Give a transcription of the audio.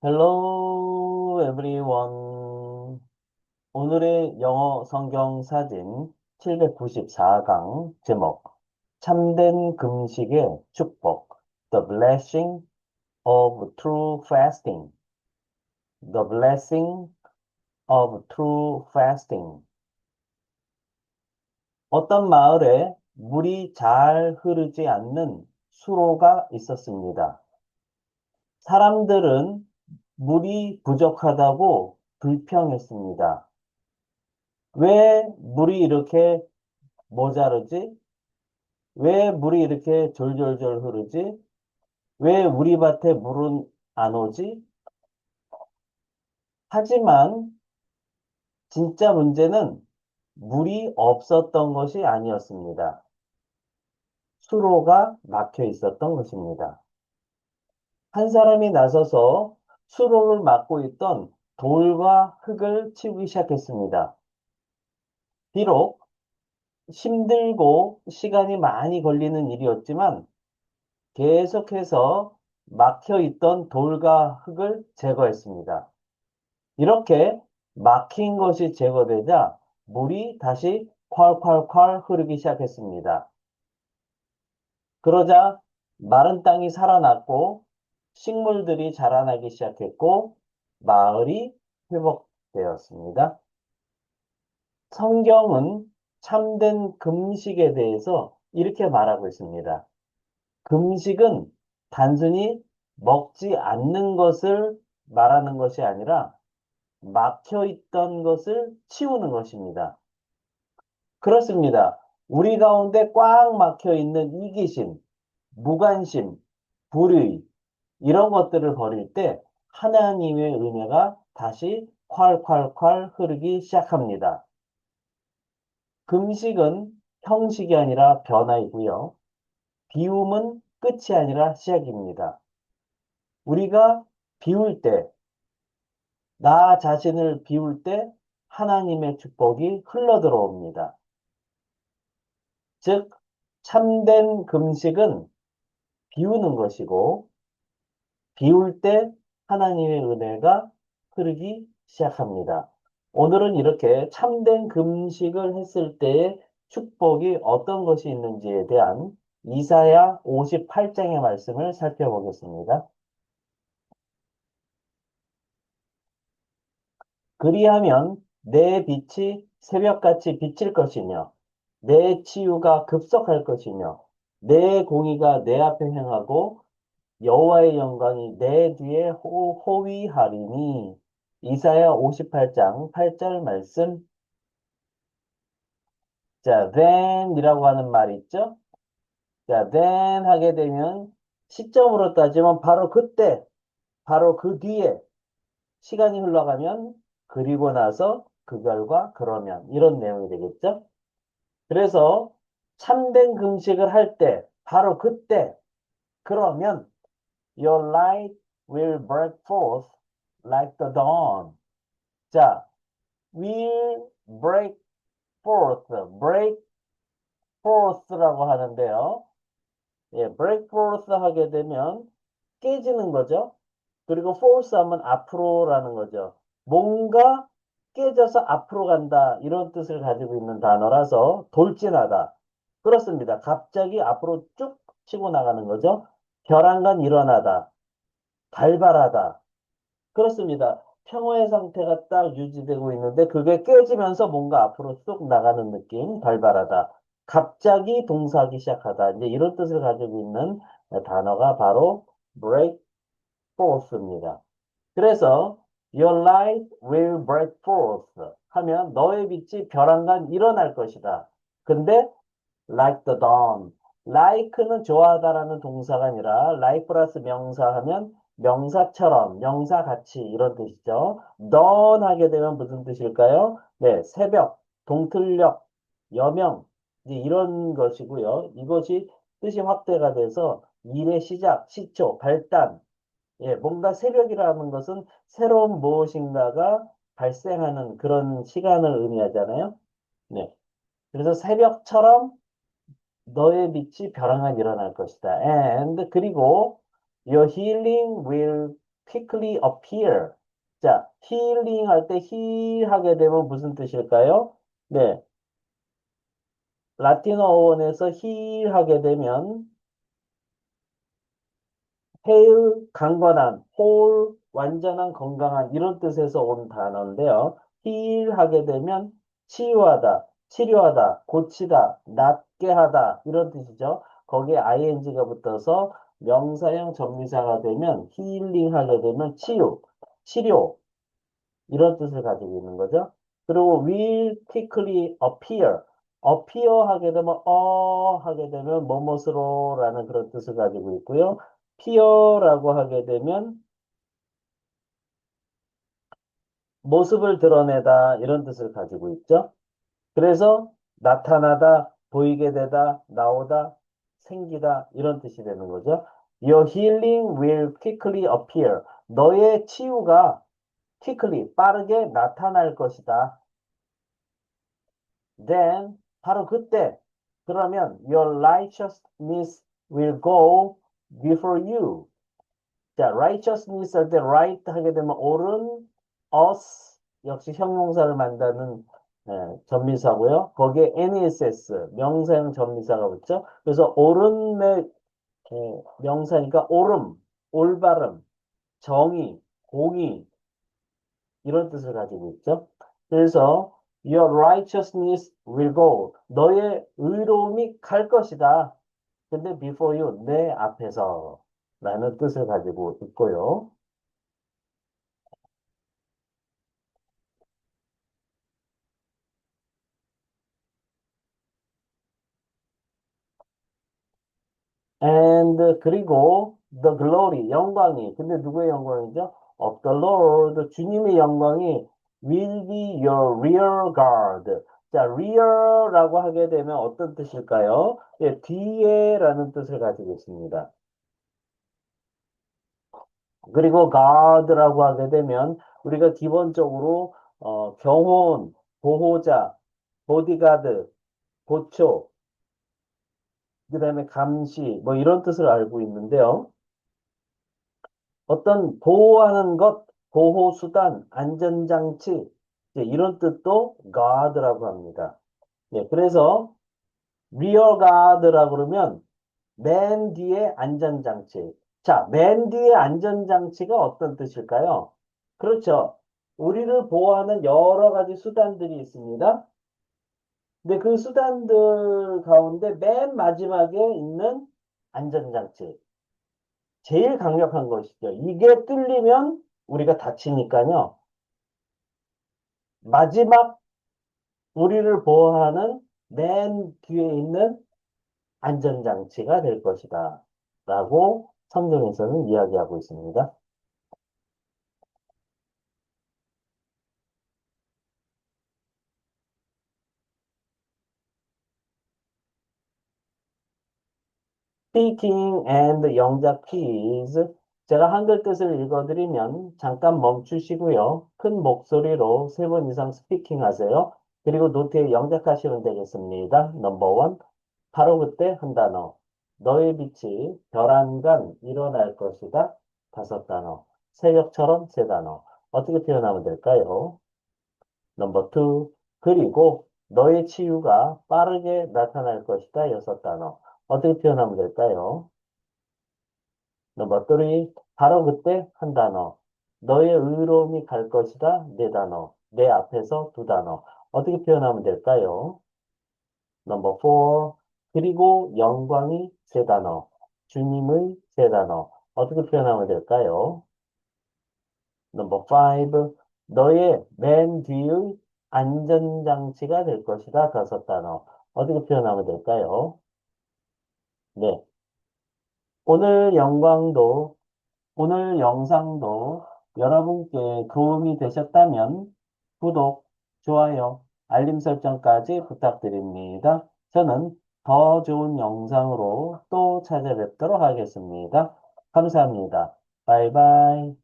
Hello everyone. 오늘의 영어 성경 사진 794강 제목 참된 금식의 축복 The blessing of true fasting. The blessing of true fasting. 어떤 마을에 물이 잘 흐르지 않는 수로가 있었습니다. 사람들은 물이 부족하다고 불평했습니다. 왜 물이 이렇게 모자르지? 왜 물이 이렇게 졸졸졸 흐르지? 왜 우리 밭에 물은 안 오지? 하지만 진짜 문제는 물이 없었던 것이 아니었습니다. 수로가 막혀 있었던 것입니다. 한 사람이 나서서 수로를 막고 있던 돌과 흙을 치우기 시작했습니다. 비록 힘들고 시간이 많이 걸리는 일이었지만 계속해서 막혀 있던 돌과 흙을 제거했습니다. 이렇게 막힌 것이 제거되자 물이 다시 콸콸콸 흐르기 시작했습니다. 그러자 마른 땅이 살아났고 식물들이 자라나기 시작했고 마을이 회복되었습니다. 성경은 참된 금식에 대해서 이렇게 말하고 있습니다. 금식은 단순히 먹지 않는 것을 말하는 것이 아니라 막혀 있던 것을 치우는 것입니다. 그렇습니다. 우리 가운데 꽉 막혀 있는 이기심, 무관심, 불의, 이런 것들을 버릴 때 하나님의 은혜가 다시 콸콸콸 흐르기 시작합니다. 금식은 형식이 아니라 변화이고요. 비움은 끝이 아니라 시작입니다. 우리가 비울 때, 나 자신을 비울 때 하나님의 축복이 흘러 들어옵니다. 즉, 참된 금식은 비우는 것이고, 비울 때 하나님의 은혜가 흐르기 시작합니다. 오늘은 이렇게 참된 금식을 했을 때의 축복이 어떤 것이 있는지에 대한 이사야 58장의 말씀을 살펴보겠습니다. 그리하면 내 빛이 새벽같이 비칠 것이며 내 치유가 급속할 것이며 내 공의가 내 앞에 행하고 여호와의 영광이 내 뒤에 호위하리니. 이사야 58장 8절 말씀. 자, then이라고 하는 말이 있죠. 자, then 하게 되면 시점으로 따지면 바로 그때, 바로 그 뒤에 시간이 흘러가면 그리고 나서 그 결과 그러면 이런 내용이 되겠죠. 그래서 참된 금식을 할 때, 바로 그때, 그러면 your light will break forth like the dawn. 자, will break forth, break forth라고 하는데요. 예, break forth 하게 되면 깨지는 거죠. 그리고 force 하면 앞으로라는 거죠. 뭔가 깨져서 앞으로 간다, 이런 뜻을 가지고 있는 단어라서 돌진하다. 그렇습니다. 갑자기 앞으로 쭉 치고 나가는 거죠. 벼랑간 일어나다, 발발하다. 그렇습니다. 평화의 상태가 딱 유지되고 있는데 그게 깨지면서 뭔가 앞으로 쏙 나가는 느낌, 발발하다. 갑자기 동사하기 시작하다. 이제 이런 뜻을 가지고 있는 단어가 바로 break forth입니다. 그래서 your light will break forth 하면 너의 빛이 벼랑간 일어날 것이다. 근데 like the dawn. like는 좋아하다라는 동사가 아니라 like 플러스 명사 하면 명사처럼, 명사같이 이런 뜻이죠. dawn 하게 되면 무슨 뜻일까요? 네, 새벽, 동틀녘, 여명, 이제 이런 것이고요. 이것이 뜻이 확대가 돼서 일의 시작, 시초, 발단. 예, 뭔가 새벽이라는 것은 새로운 무엇인가가 발생하는 그런 시간을 의미하잖아요. 네. 그래서 새벽처럼 너의 빛이 벼랑간 일어날 것이다. And 그리고 your healing will quickly appear. 자, healing 할 때 heal 하게 되면 무슨 뜻일까요? 네, 라틴어 어원에서 heal 하게 되면 heal, 강건한, whole, 완전한, 건강한 이런 뜻에서 온 단어인데요. heal 하게 되면 치유하다, 치료하다, 고치다, 낫게 하다 이런 뜻이죠. 거기에 ing가 붙어서 명사형 접미사가 되면 healing 하게 되면 치유, 치료 이런 뜻을 가지고 있는 거죠. 그리고 will quickly appear. appear 하게 되면 하게 되면 뭐뭇으로라는 그런 뜻을 가지고 있고요. appear라고 하게 되면 모습을 드러내다 이런 뜻을 가지고 있죠. 그래서 나타나다, 보이게 되다, 나오다, 생기다 이런 뜻이 되는 거죠. Your healing will quickly appear. 너의 치유가 quickly 빠르게 나타날 것이다. Then 바로 그때 그러면 your righteousness will go before you. 자, righteousness 할 때 right 하게 되면 옳은 us 역시 형용사를 만드는 접미사고요. 거기에 ness 명사형 접미사가 붙죠. 그래서 옳은의 명사니까 옳음, 올바름, 정의, 공의 이런 뜻을 가지고 있죠. 그래서 your righteousness will go. 너의 의로움이 갈 것이다. 근데 before you, 내 앞에서 라는 뜻을 가지고 있고요. And 그리고 the glory, 영광이. 근데 누구의 영광이죠? Of the Lord, 주님의 영광이 will be your rear guard. 자, rear라고 하게 되면 어떤 뜻일까요? 예, 뒤에라는 뜻을 가지고 있습니다. 그리고 guard라고 하게 되면 우리가 기본적으로 경호원, 보호자, 보디가드, 보초, 그다음에 감시 뭐 이런 뜻을 알고 있는데요. 어떤 보호하는 것, 보호수단, 안전장치 이런 뜻도 guard라고 합니다. 예, 그래서 rear guard라고 그러면 맨 뒤에 안전장치. 자, 맨 뒤에 안전장치가 어떤 뜻일까요? 그렇죠. 우리를 보호하는 여러 가지 수단들이 있습니다. 근데 그 수단들 가운데 맨 마지막에 있는 안전장치. 제일 강력한 것이죠. 이게 뚫리면 우리가 다치니까요. 마지막 우리를 보호하는 맨 뒤에 있는 안전장치가 될 것이다. 라고 성경에서는 이야기하고 있습니다. Speaking and 영작 퀴즈. 제가 한글 뜻을 읽어드리면 잠깐 멈추시고요. 큰 목소리로 3번 이상 스피킹 하세요. 그리고 노트에 영작하시면 되겠습니다. 넘버 원. 바로 그때 한 단어. 너의 빛이 별안간 일어날 것이다. 5단어. 새벽처럼 3단어. 어떻게 표현하면 될까요? 넘버 투. 그리고 너의 치유가 빠르게 나타날 것이다. 6단어. 어떻게 표현하면 될까요? 넘버 쓰리. 바로 그때 한 단어. 너의 의로움이 갈 것이다. 4단어. 내 앞에서 2단어. 어떻게 표현하면 될까요? 넘버 4. 그리고 영광이 3단어. 주님의 3단어. 어떻게 표현하면 될까요? 넘버 5. 너의 맨 뒤의 안전장치가 될 것이다. 5단어. 어떻게 표현하면 될까요? 네. 오늘 영광도, 오늘 영상도 여러분께 도움이 되셨다면 구독, 좋아요, 알림 설정까지 부탁드립니다. 저는 더 좋은 영상으로 또 찾아뵙도록 하겠습니다. 감사합니다. 바이바이.